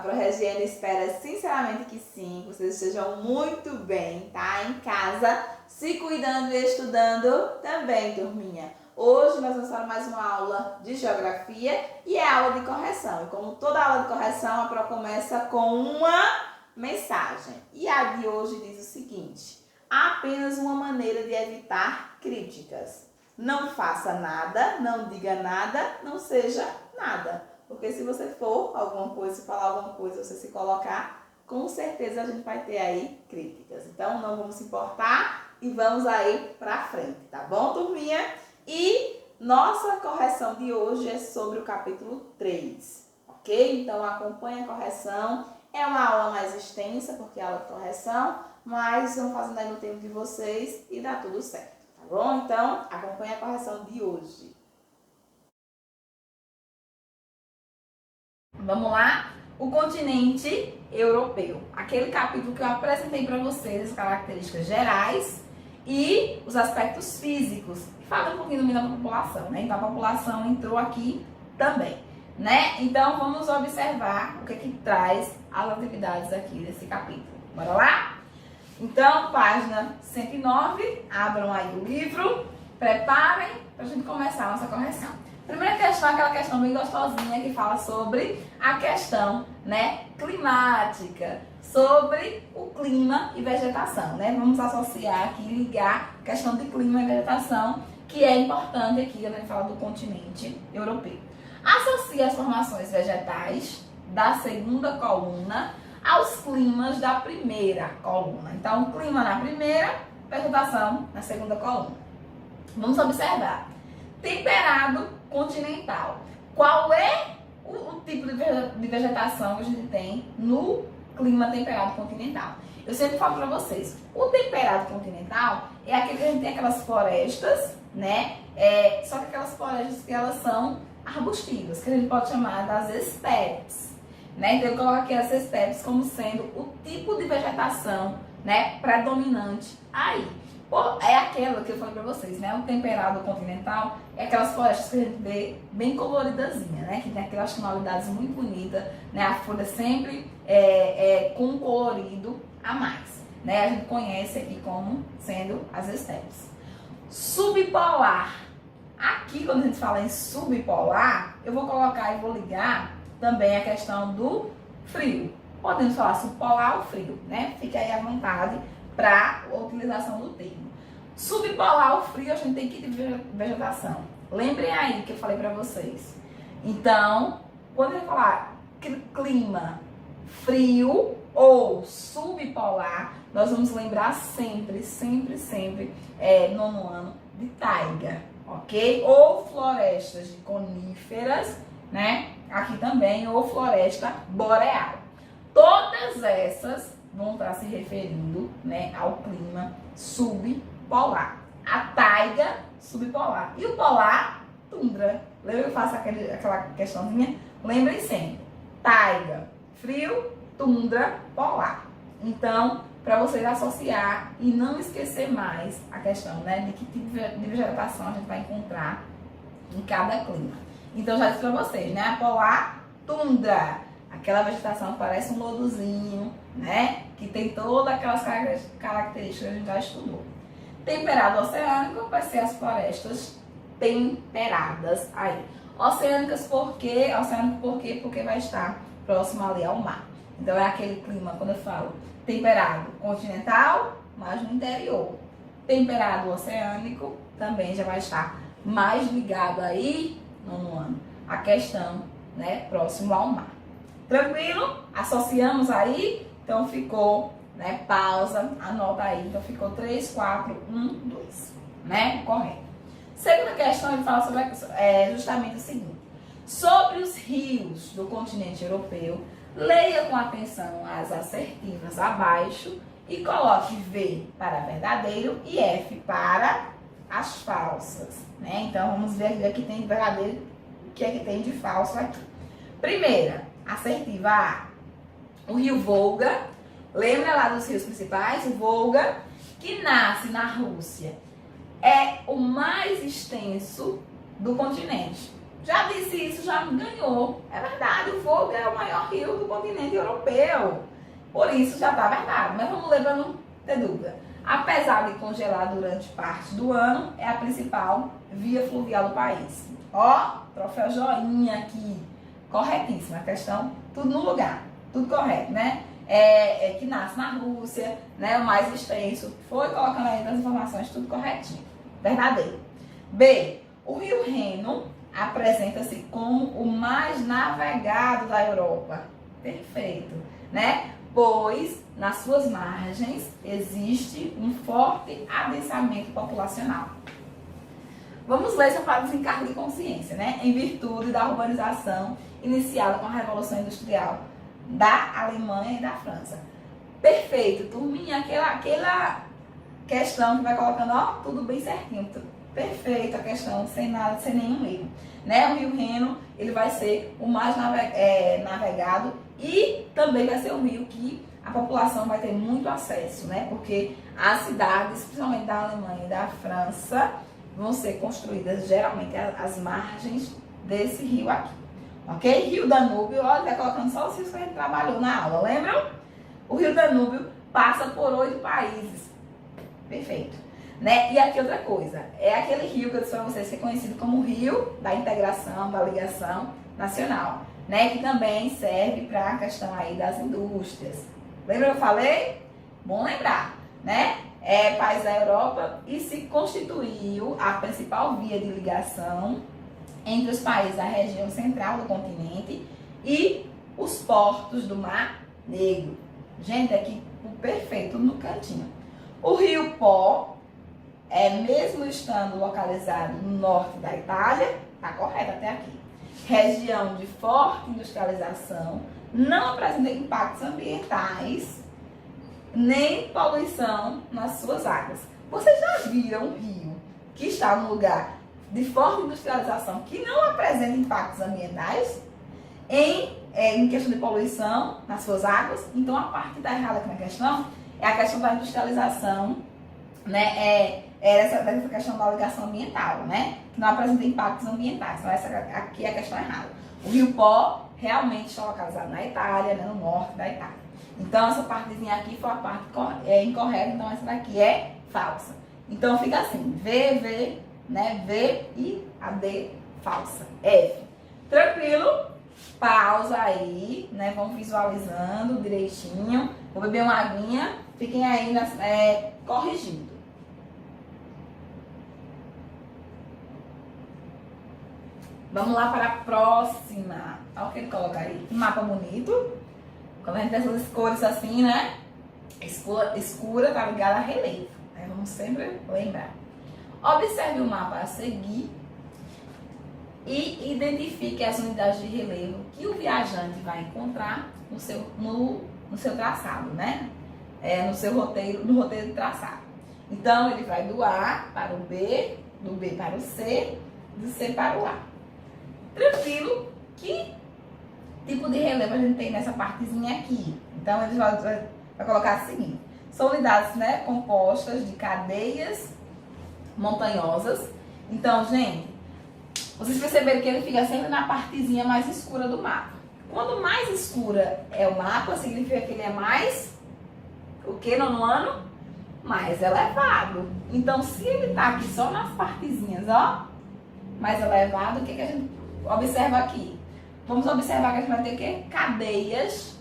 ProRegiane espera sinceramente que sim, que vocês estejam muito bem, tá? Em casa, se cuidando e estudando também, turminha. Hoje nós vamos para mais uma aula de geografia e é aula de correção. E como toda aula de correção, a Pro começa com uma mensagem. E a de hoje diz o seguinte: há apenas uma maneira de evitar críticas. Não faça nada, não diga nada, não seja nada. Porque se você for alguma coisa, se falar alguma coisa, você se colocar, com certeza a gente vai ter aí críticas. Então não vamos se importar e vamos aí pra frente, tá bom, turminha? E nossa correção de hoje é sobre o capítulo 3, ok? Então acompanhe a correção. É uma aula mais extensa, porque é aula de correção, mas vamos fazendo aí no tempo de vocês e dá tudo certo, tá bom? Então acompanhe a correção de hoje. Vamos lá? O continente europeu. Aquele capítulo que eu apresentei para vocês, as características gerais e os aspectos físicos. Fala um pouquinho da população, né? Então a população entrou aqui também, né? Então vamos observar o que é que traz as atividades aqui desse capítulo. Bora lá? Então, página 109, abram aí o livro, preparem para a gente começar a nossa correção. Primeira questão é aquela questão bem gostosinha que fala sobre a questão, né, climática, sobre o clima e vegetação, né? Vamos associar aqui, ligar a questão de clima e vegetação, que é importante aqui quando a gente fala do continente europeu. Associe as formações vegetais da segunda coluna aos climas da primeira coluna. Então, clima na primeira, vegetação na segunda coluna. Vamos observar. Temperado continental. Qual é o tipo de vegetação que a gente tem no clima temperado continental? Eu sempre falo para vocês, o temperado continental é aquele que a gente tem aquelas florestas, né? Só que aquelas florestas que elas são arbustivas, que a gente pode chamar das estepes, né? Então eu coloquei as estepes como sendo o tipo de vegetação, né, predominante aí. É aquela que eu falei pra vocês, né? O temperado continental é aquelas florestas que a gente vê bem coloridazinha, né? Que tem aquelas tonalidades muito bonitas, né? A folha sempre com um colorido a mais, né? A gente conhece aqui como sendo as estepes. Subpolar. Aqui, quando a gente fala em subpolar, eu vou colocar e vou ligar também a questão do frio. Podemos falar subpolar ou frio, né? Fique aí à vontade para a utilização do termo. Subpolar ou frio, a gente tem que ter vegetação. Lembrem aí que eu falei para vocês. Então, quando eu falar clima frio ou subpolar, nós vamos lembrar sempre, nono ano, de taiga, ok? Ou florestas de coníferas, né? Aqui também, ou floresta boreal. Todas essas vão estar se referindo, né, ao clima subpolar. A taiga, subpolar. E o polar, tundra. Lembra que eu faço aquela questãozinha? Lembrem sempre. Taiga, frio, tundra, polar. Então, para vocês associar e não esquecer mais a questão, né, de que tipo de vegetação a gente vai encontrar em cada clima. Então, já disse para vocês, né, a polar, tundra. Aquela vegetação que parece um lodozinho, né? Que tem todas aquelas características que a gente já estudou. Temperado oceânico vai ser as florestas temperadas aí. Oceânicas por quê? Oceânico por quê? Porque vai estar próximo ali ao mar. Então é aquele clima, quando eu falo temperado continental, mas no interior. Temperado oceânico também já vai estar mais ligado aí, no ano, a questão, né, próximo ao mar. Tranquilo? Associamos aí? Então ficou, né? Pausa, anota aí. Então ficou 3, 4, 1, 2, né? Correto. Segunda questão, ele fala sobre justamente o seguinte: sobre os rios do continente europeu, leia com atenção as assertivas abaixo e coloque V para verdadeiro e F para as falsas, né? Então vamos ver o que tem de verdadeiro, o que é que tem de falso aqui. Primeira, assertiva A. O rio Volga, lembra lá dos rios principais? O Volga, que nasce na Rússia, é o mais extenso do continente. Já disse se isso já me ganhou. É verdade, o Volga é o maior rio do continente europeu. Por isso já está verdade. Mas vamos ler para não ter dúvida. Apesar de congelar durante parte do ano, é a principal via fluvial do país. Ó, troféu joinha aqui. Corretíssima a questão, tudo no lugar, tudo correto, né? Que nasce na Rússia, né? O mais extenso, foi colocando aí nas informações, tudo corretinho. Verdadeiro. B. O rio Reno apresenta-se como o mais navegado da Europa. Perfeito, né? Pois nas suas margens existe um forte adensamento populacional. Vamos ler para desencargo de consciência, né? Em virtude da urbanização iniciada com a Revolução Industrial da Alemanha e da França. Perfeito, turminha, aquela questão que vai colocando, ó, tudo bem certinho. Perfeita a questão, sem nada, sem nenhum erro. Né? O rio Reno, ele vai ser o mais navegado e também vai ser um rio que a população vai ter muito acesso, né? Porque as cidades, principalmente da Alemanha e da França, vão ser construídas geralmente às margens desse rio aqui. Ok? Rio Danúbio, olha, tá colocando só os rios que a gente trabalhou na aula, lembram? O rio Danúbio passa por 8 países. Perfeito. Né? E aqui outra coisa, é aquele rio que eu disse para vocês que é conhecido como o rio da integração, da ligação nacional, né? Que também serve para a questão aí das indústrias. Lembra que eu falei? Bom lembrar, né? É país da Europa e se constituiu a principal via de ligação entre os países da região central do continente e os portos do Mar Negro. Gente, aqui perfeito, no cantinho. O rio Po, mesmo estando localizado no norte da Itália, tá correto até aqui, região de forte industrialização, não apresenta impactos ambientais, nem poluição nas suas águas. Vocês já viram um rio que está num lugar de forte industrialização que não apresenta impactos ambientais em questão de poluição nas suas águas? Então a parte que está errada aqui na questão é a questão da industrialização, né? Essa questão da ligação ambiental, né? Que não apresenta impactos ambientais. Então essa aqui é a questão errada. O rio Po realmente está localizado na Itália, né? No norte da Itália. Então essa partezinha aqui foi a parte incorreta, então essa daqui é falsa. Então fica assim, V, né? V e a D falsa. F. Tranquilo? Pausa aí, né? Vamos visualizando direitinho. Vou beber uma aguinha. Fiquem aí corrigindo. Vamos lá para a próxima. Olha o que ele coloca aí. Que mapa bonito. Quando a gente tem essas cores assim, né? Escura tá ligada a relevo. Né? Vamos sempre lembrar. Observe o mapa a seguir e identifique as unidades de relevo que o viajante vai encontrar no seu traçado, né? No seu roteiro, no roteiro de traçado. Então, ele vai do A para o B, do B para o C, do C para o A. Tranquilo? Que tipo de relevo a gente tem nessa partezinha aqui? Então, ele vai colocar o seguinte. São unidades, né, compostas de cadeias montanhosas. Então, gente, vocês perceberam que ele fica sempre na partezinha mais escura do mapa. Quando mais escura é o mapa, significa que ele é mais, o que no ano? Mais elevado. Então, se ele tá aqui só nas partezinhas, ó, mais elevado, o que a gente observa aqui? Vamos observar que a gente vai ter o quê? Cadeias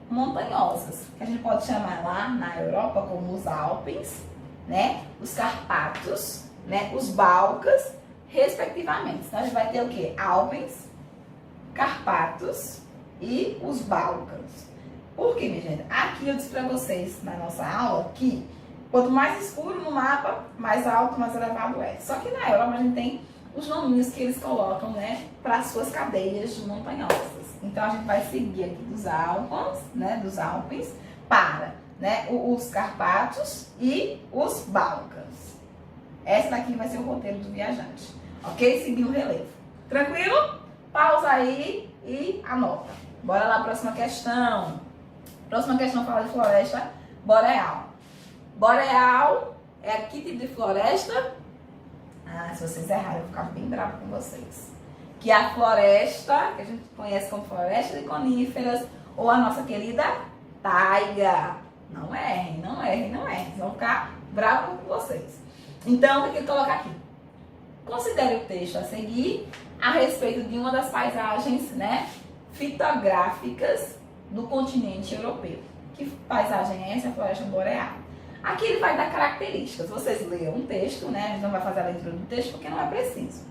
montanhosas, que a gente pode chamar lá na Europa como os Alpes, né? Os Carpatos, né? Os Balcãs, respectivamente. Então, a gente vai ter o quê? Alpes, Carpatos e os Balcãs. Por quê, minha gente? Aqui eu disse para vocês na nossa aula que quanto mais escuro no mapa, mais alto, mais elevado é. Só que na Europa a gente tem os nominhos que eles colocam, né, para as suas cadeias montanhosas. Então a gente vai seguir aqui dos Alpes, né, dos Alpes para, né, os Carpatos e os Balcãs. Essa daqui vai ser o roteiro do viajante, ok? Seguir o relevo. Tranquilo? Pausa aí e anota. Bora lá, próxima questão. Próxima questão fala de floresta boreal. Boreal é que tipo de floresta? Ah, se vocês errarem, eu vou ficar bem bravo com vocês. que é a floresta, que a gente conhece como floresta de coníferas, ou a nossa querida taiga. Não errem, não errem, não errem. Vocês vão ficar bravos com vocês. Então, o que ele coloca aqui? Considere o texto a seguir a respeito de uma das paisagens, né, fitográficas do continente europeu. Que paisagem é essa? A floresta boreal. Aqui ele vai dar características. Vocês leiam um texto, né? A gente não vai fazer a leitura do texto porque não é preciso.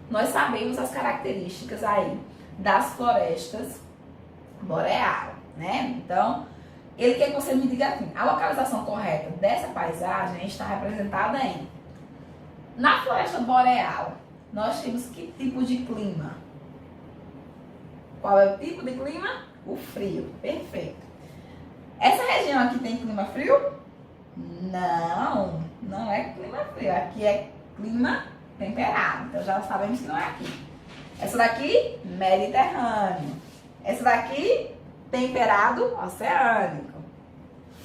Nós sabemos as características aí das florestas boreal, né? Então, ele quer que você me diga assim, a localização correta dessa paisagem está representada em... Na floresta boreal, nós temos que tipo de clima? Qual é o tipo de clima? O frio. Perfeito. Essa região aqui tem clima frio? Não, não é clima frio. Aqui é clima temperado. Então já sabemos que não é aqui. Essa daqui, Mediterrâneo. Essa daqui, temperado oceânico.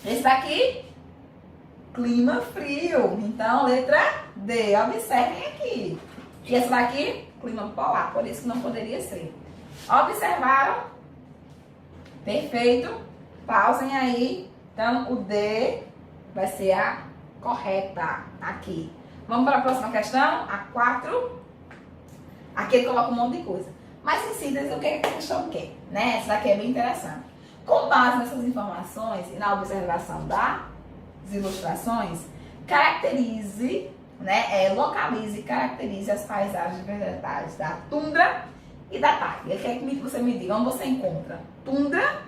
Esse daqui, clima frio. Então, letra D. Observem aqui. E essa daqui, clima polar. Por isso que não poderia ser. Observaram? Perfeito. Pausem aí. Então, o D vai ser a correta aqui. Vamos para a próxima questão, a 4. Aqui ele coloca um monte de coisa. Mas em síntese, o que a questão quer? Né? Essa daqui é bem interessante. Com base nessas informações e na observação das ilustrações, caracterize, né, localize e caracterize as paisagens vegetais da tundra e da taiga. Ele quer que você me diga onde você encontra tundra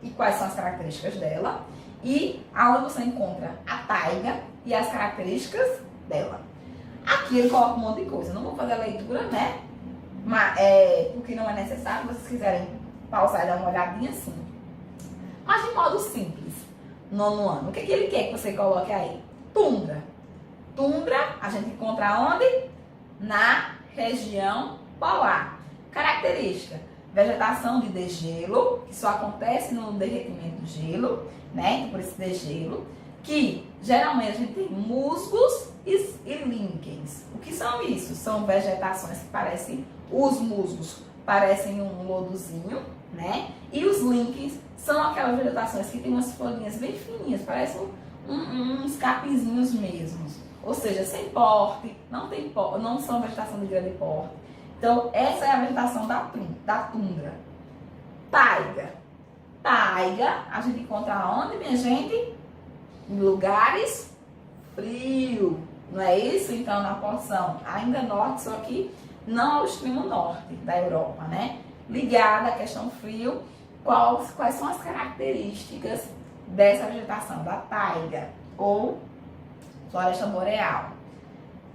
e quais são as características dela, e aonde você encontra a taiga e as características dela. Aqui ele coloca um monte de coisa. Eu não vou fazer a leitura, né? Mas, porque não é necessário. Se vocês quiserem pausar e dar uma olhadinha, sim. Mas de modo simples, nono ano. O que ele quer que você coloque aí? Tundra. Tundra a gente encontra onde? Na região polar. Característica: vegetação de degelo, que só acontece no derretimento do gelo, né? Então, por esse degelo, que geralmente a gente tem musgos e líquens. O que são isso? São vegetações que parecem, os musgos parecem um lodozinho, né? E os líquens são aquelas vegetações que tem umas folhinhas bem fininhas, parecem uns capinzinhos mesmos. Ou seja, sem porte, não são vegetação de grande porte. Então, essa é a vegetação da tundra. Taiga. Taiga, a gente encontra onde, minha gente? Em lugares frios. Não é isso? Então, na porção ainda norte, só que não ao extremo norte da Europa, né? Ligada à questão frio, quais são as características dessa vegetação, da taiga ou floresta boreal?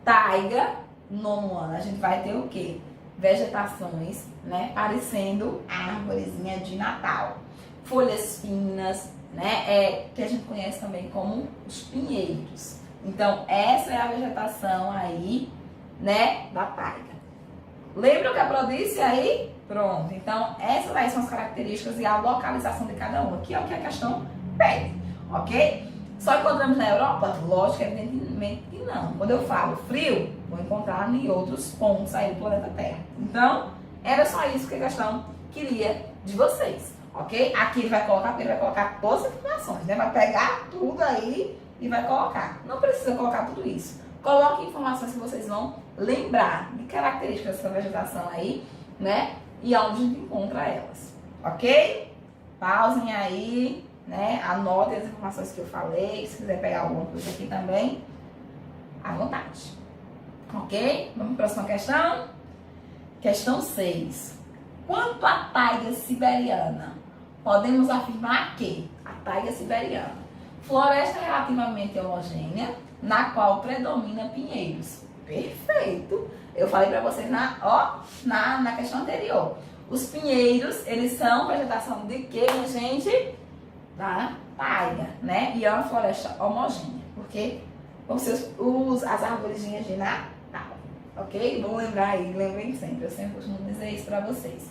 Taiga, nono ano, a gente vai ter o quê? Vegetações, né, parecendo árvorezinha de Natal. Folhas finas, né, que a gente conhece também como os pinheiros. Então, essa é a vegetação aí, né, da taiga. Lembra o que a Pro disse aí? Pronto. Então, essas aí são as características e a localização de cada uma, que é o que a questão pede, ok? Só encontramos na Europa? Lógico, evidentemente que não. Quando eu falo frio, vou encontrar em outros pontos aí do planeta Terra. Então, era só isso que a questão queria de vocês, ok? Aqui ele vai colocar todas as informações, né? Vai pegar tudo aí e vai colocar. Não precisa colocar tudo isso. Coloque informações que vocês vão lembrar de características dessa vegetação aí, né? E onde a gente encontra elas, ok? Pausem aí, né? Anotem as informações que eu falei. Se quiser pegar alguma coisa aqui também, à vontade. Ok? Vamos para a próxima questão. Questão 6. Quanto à taiga siberiana, podemos afirmar que a taiga siberiana, floresta relativamente homogênea, na qual predomina pinheiros. Perfeito! Eu falei para vocês na questão anterior. Os pinheiros, eles são vegetação de quê, minha gente? Da taiga, né? E é uma floresta homogênea, porque vão ser as arvorezinhas de Natal, ok? Vamos lembrar aí, lembrem sempre, eu sempre costumo dizer isso para vocês.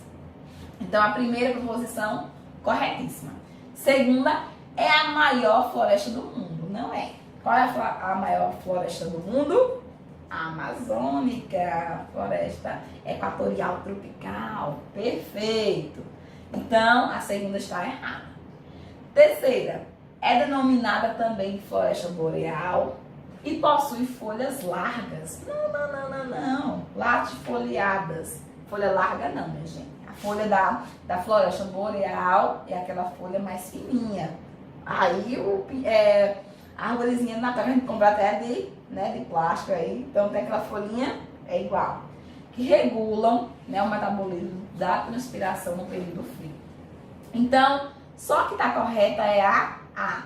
Então, a primeira proposição, corretíssima. Segunda, é a maior floresta do mundo, não é? Qual é a maior floresta do mundo? amazônica, floresta equatorial tropical. Perfeito. Então, a segunda está errada. Terceira, é denominada também floresta boreal e possui folhas largas. Não. Latifoliadas. Folha larga não, minha gente. A folha da floresta boreal é aquela folha mais fininha. Aí a arvorezinha na terra a gente compra até de plástico aí. Então tem aquela folhinha, é igual. Que regulam, né, o metabolismo da transpiração no período frio. Então, só que está correta é a A.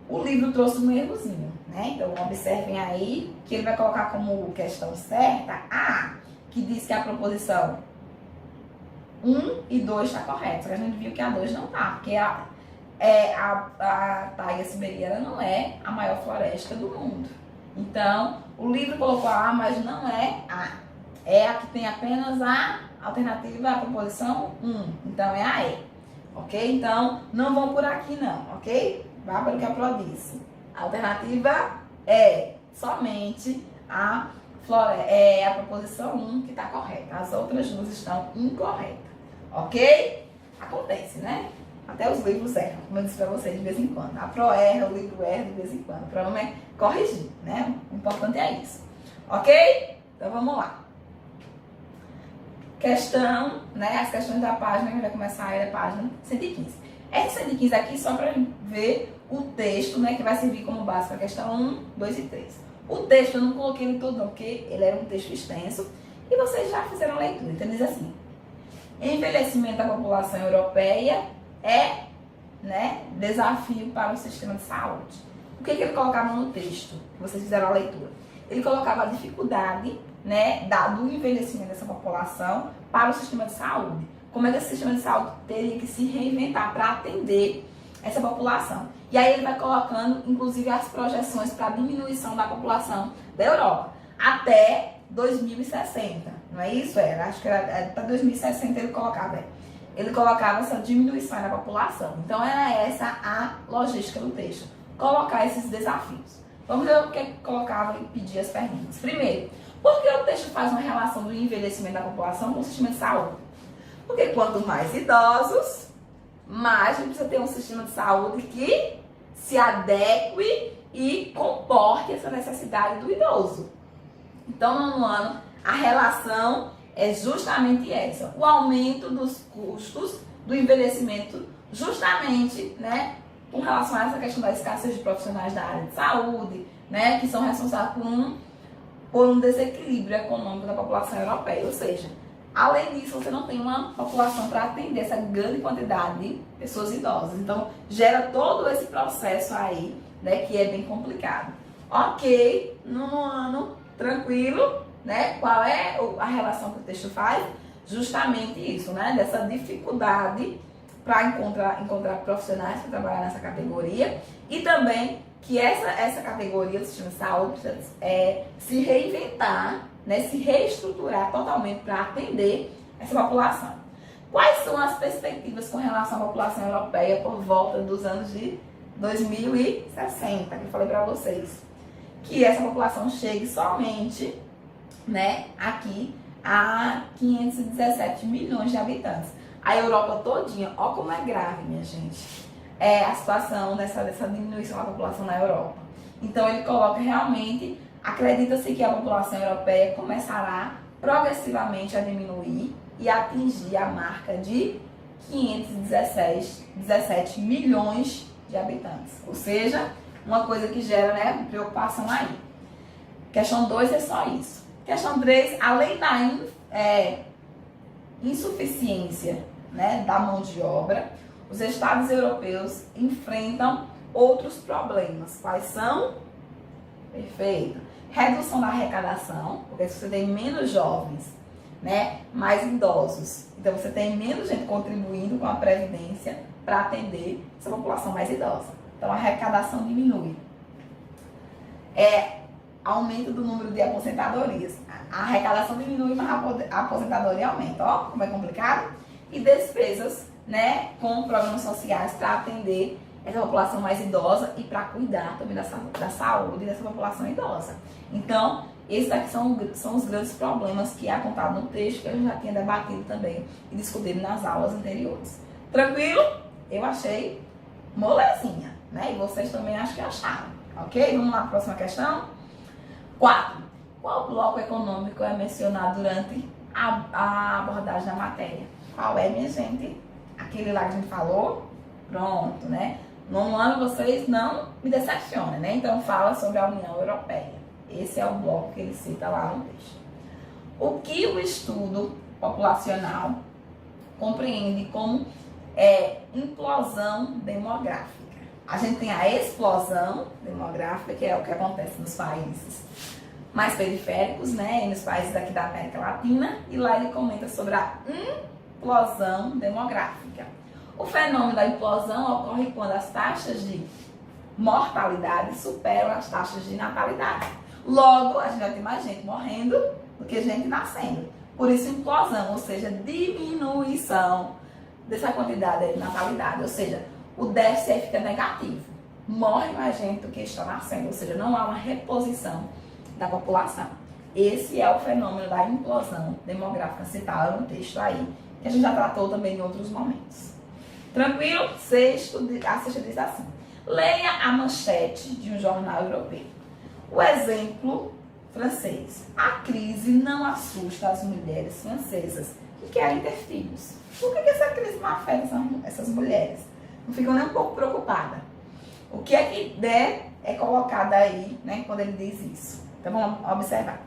O livro trouxe um errozinho, né? Então observem aí que ele vai colocar como questão certa A, que diz que a proposição 1 e 2 está correta. Só que a gente viu que a 2 não está, porque a taiga siberiana não é a maior floresta do mundo. Então, o livro colocou a A, mas não é a. É a que tem apenas a alternativa à proposição 1. Então, é a E. Ok? Então, não vão por aqui não, ok? Vá pelo que a Pro disse. A alternativa é somente a proposição 1 que está correta. As outras duas estão incorretas. Ok? Acontece, né? Até os livros erram, como eu disse para vocês de vez em quando. A Pro erra, o livro erra de vez em quando. O problema é corrigir, né? O importante é isso. Ok? Então vamos lá. Questão, né? As questões da página, que vai começar aí a página 115. Essa 115 aqui só para ver o texto, né? Que vai servir como base para a questão 1, 2 e 3. O texto eu não coloquei ele todo não, porque ele era um texto extenso. E vocês já fizeram a leitura. Então diz assim: envelhecimento da população europeia é, né, desafio para o sistema de saúde. O que ele colocava no texto? Que vocês fizeram a leitura. Ele colocava a dificuldade, né, do envelhecimento dessa população para o sistema de saúde. Como é que esse sistema de saúde teria que se reinventar para atender essa população. E aí ele vai colocando, inclusive, as projeções para a diminuição da população da Europa até 2060. Não é isso? Acho que era para 2060 ele colocava. Ele colocava essa diminuição da população. Então era essa a logística do texto. Colocar esses desafios. Vamos ver o que ele colocava e pedir as perguntas. Primeiro, por que o texto faz uma relação do envelhecimento da população com o sistema de saúde? Porque quanto mais idosos, mais a gente precisa ter um sistema de saúde que se adeque e comporte essa necessidade do idoso. Então, no ano, a relação é justamente essa. O aumento dos custos do envelhecimento, justamente, né, com relação a essa questão da escassez de profissionais da área de saúde, né, que são responsáveis por um desequilíbrio econômico da população europeia. Ou seja, além disso, você não tem uma população para atender essa grande quantidade de pessoas idosas. Então, gera todo esse processo aí, né, que é bem complicado. Ok, no ano, tranquilo, né? Qual é a relação que o texto faz? Justamente isso, né? Dessa dificuldade para encontrar profissionais para trabalhar nessa categoria e também que essa categoria do sistema de saúde precisa se reinventar, né? Se reestruturar totalmente para atender essa população. Quais são as perspectivas com relação à população europeia por volta dos anos de 2060, que eu falei para vocês? Que essa população chegue somente, né, aqui a 517 milhões de habitantes. A Europa todinha, ó como é grave, minha gente, a situação dessa diminuição da população na Europa. Então ele coloca realmente, acredita-se que a população europeia começará progressivamente a diminuir e atingir a marca de 517 milhões de habitantes. Ou seja, uma coisa que gera, né, preocupação aí. Questão 2 é só isso. Questão 3, além da insuficiência, né, da mão de obra, os estados europeus enfrentam outros problemas. Quais são? Perfeito. Redução da arrecadação, porque você tem menos jovens, né, mais idosos. Então você tem menos gente contribuindo com a previdência para atender essa população mais idosa. Então a arrecadação diminui. Aumento do número de aposentadorias. A arrecadação diminui, mas a aposentadoria aumenta. Ó, como é complicado. E despesas, né, com programas sociais para atender essa população mais idosa e para cuidar também da saúde dessa população idosa. Então, Esses aqui são os grandes problemas que é apontado no texto, que a gente já tinha debatido também e discutido nas aulas anteriores. Tranquilo? Eu achei molezinha, né? E vocês também acho que acharam, ok? Vamos lá para a próxima questão. 4. Qual bloco econômico é mencionado durante a abordagem da matéria? Qual é, minha gente? Aquele lá que a gente falou? Pronto, né? No ano vocês não me decepcionem, né? Então fala sobre a União Europeia. Esse é o bloco que ele cita lá no texto. O que o estudo populacional compreende como implosão demográfica? A gente tem a explosão demográfica, que é o que acontece nos países mais periféricos, né? E nos países aqui da América Latina. E lá ele comenta sobre a implosão demográfica. O fenômeno da implosão ocorre quando as taxas de mortalidade superam as taxas de natalidade. Logo, a gente vai ter mais gente morrendo do que gente nascendo. Por isso, implosão, ou seja, diminuição dessa quantidade de natalidade. Ou seja, o déficit aí fica negativo. Morre mais gente do que está nascendo. Ou seja, não há uma reposição da população. Esse é o fenômeno da implosão demográfica citado no texto aí, que a gente já tratou também em outros momentos. Tranquilo? A sexta diz assim: leia a manchete de um jornal europeu. O exemplo francês. A crise não assusta as mulheres francesas que querem ter filhos. Por que essa crise não afeta essas mulheres? Não ficam nem um pouco preocupadas. O que é que é colocado aí, né, quando ele diz isso? Então vamos observar.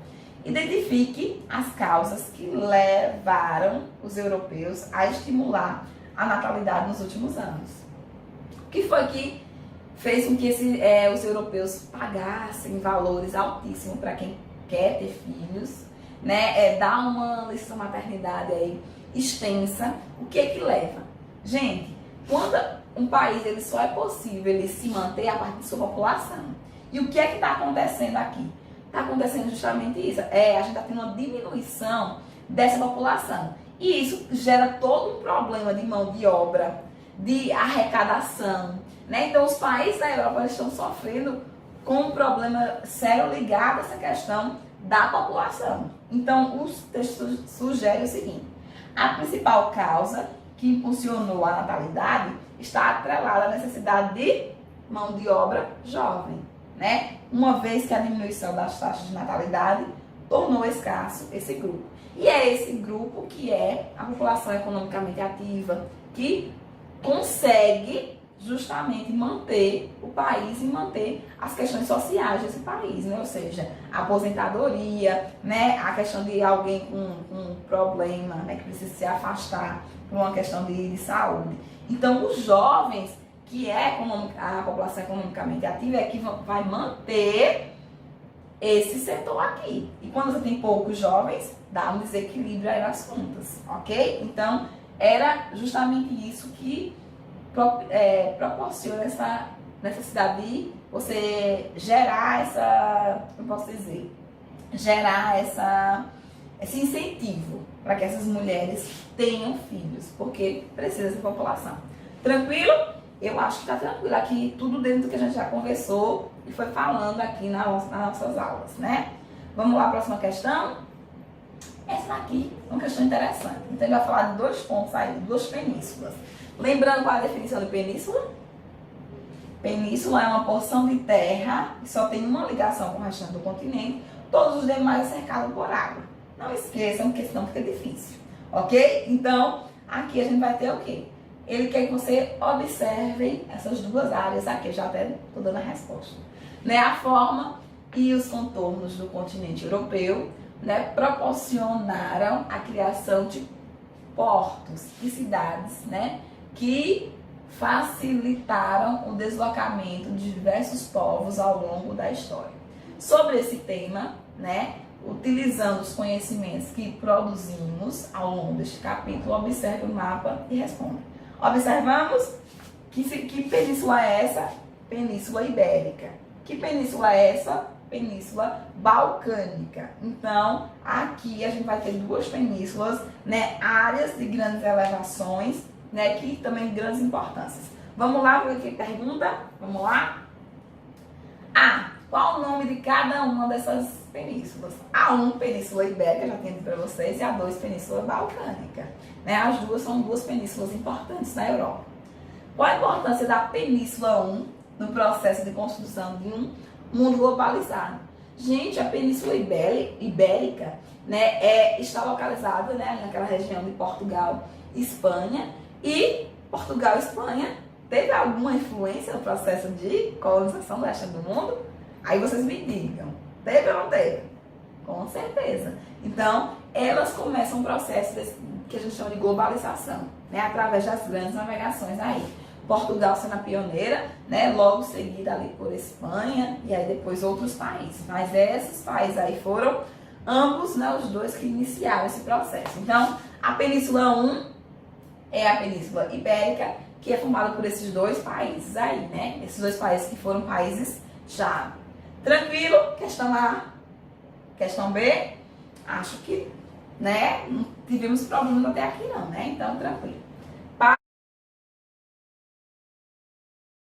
Identifique as causas que levaram os europeus a estimular a natalidade nos últimos anos. O que foi que fez com que os europeus pagassem valores altíssimos para quem quer ter filhos, né? Dar uma licença maternidade aí extensa. O que é que leva? Gente, quando um país ele só é possível ele se manter a partir de sua população. E o que é que está acontecendo aqui? Está acontecendo justamente isso. A gente está tendo uma diminuição dessa população. E isso gera todo um problema de mão de obra, de arrecadação, né? Então, os países da Europa estão sofrendo com um problema sério ligado a essa questão da população. Então, os textos sugerem o seguinte: a principal causa que impulsionou a natalidade está atrelada à necessidade de mão de obra jovem, né? Uma vez que a diminuição das taxas de natalidade tornou escasso esse grupo. E é esse grupo que é a população economicamente ativa, que consegue justamente manter o país e manter as questões sociais desse país, né? Ou seja, a aposentadoria, né? A questão de alguém com um problema, né? Que precisa se afastar por uma questão de saúde. Então, os jovens, que é a população economicamente ativa, é que vai manter esse setor aqui. E quando você tem poucos jovens, dá um desequilíbrio aí nas contas, ok? Então, era justamente isso que proporciona essa necessidade de você gerar esse incentivo para que essas mulheres tenham filhos, porque precisa de população. Tranquilo? Eu acho que está tranquilo aqui, tudo dentro do que a gente já conversou e foi falando aqui nas nossas aulas, né? Vamos lá, próxima questão. Essa daqui é uma questão interessante. Então, ele vai falar de 2 pontos aí, 2 penínsulas. Lembrando qual é a definição de península? Península é uma porção de terra que só tem uma ligação com o restante do continente, todos os demais cercados por água. Não esqueçam, porque senão fica difícil, ok? Então, aqui a gente vai ter o quê? Ele quer que você observe essas 2 áreas aqui, eu já até estou dando a resposta. Né? A forma e os contornos do continente europeu, né, proporcionaram a criação de portos e cidades, né, que facilitaram o deslocamento de diversos povos ao longo da história. Sobre esse tema, né, utilizando os conhecimentos que produzimos ao longo deste capítulo, observe o mapa e responda. Observamos que península é essa? Península Ibérica. Que península é essa? Península Balcânica. Então, aqui a gente vai ter 2 penínsulas, né, áreas de grandes elevações, né, que também de grandes importâncias. Vamos lá ver o que pergunta? Vamos lá? Qual o nome de cada uma dessas penínsulas. A 1, Península Ibérica, já tinha dito para vocês, e a 2, Península Balcânica. Né? As duas são duas penínsulas importantes na Europa. Qual a importância da Península 1 no processo de construção de um mundo globalizado? Gente, a Península Ibérica, né, está localizada, né, naquela região de Portugal e Espanha. E Portugal e Espanha teve alguma influência no processo de colonização do resto do mundo? Aí vocês me digam, teve ou não teve? Com certeza. Então, elas começam um processo que a gente chama de globalização, né, através das grandes navegações aí. Portugal sendo a pioneira, né, logo seguida ali por Espanha e aí depois outros países. Mas esses países aí foram ambos, né, os dois que iniciaram esse processo. Então, a Península 1 é a Península Ibérica, que é formada por esses dois países aí, né? Esses dois países que foram países-chave. Tranquilo? Questão A. Questão B. Acho que, né, não tivemos problemas até aqui não, né? Então, tranquilo.